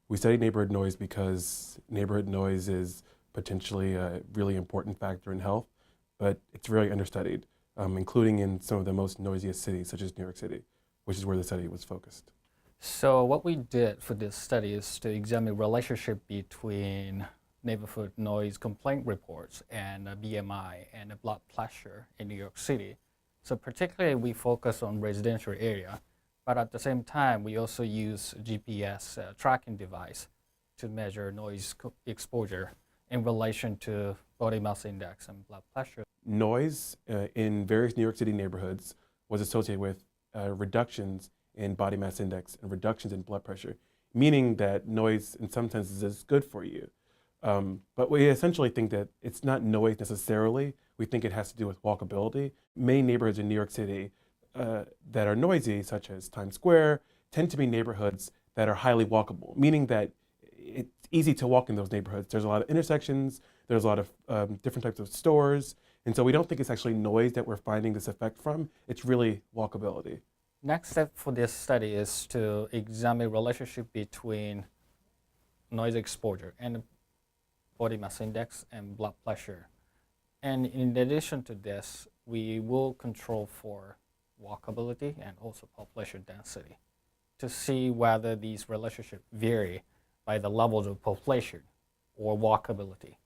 We study neighborhood noise because neighborhood noise is potentially a really important factor in health, but it's really understudied, including in some of the most noisiest cities, such as New York City, which is where the study was focused. So what we did for this study is to examine relationship between neighborhood noise complaint reports and BMI and blood pressure in New York City. So particularly we focus on residential area, but at the same time we also use GPS tracking device to measure noise exposure in relation to body mass index and blood pressure. Noise in various New York City neighborhoods was associated with reductions in body mass index and reductions in blood pressure, meaning that noise in some senses is good for you. But we essentially think that it's not noise necessarily. We think it has to do with walkability. Main neighborhoods in New York City that are noisy, such as Times Square, tend to be neighborhoods that are highly walkable, meaning that it's easy to walk in those neighborhoods. There's a lot of intersections, there's a lot of different types of stores, and so we don't think it's actually noise that we're finding this effect from. It's really walkability. Next step for this study is to examine relationship between noise exposure and body mass index and blood pressure. And in addition to this, we will control for walkability and also population density to see whether these relationships vary by the levels of population or walkability.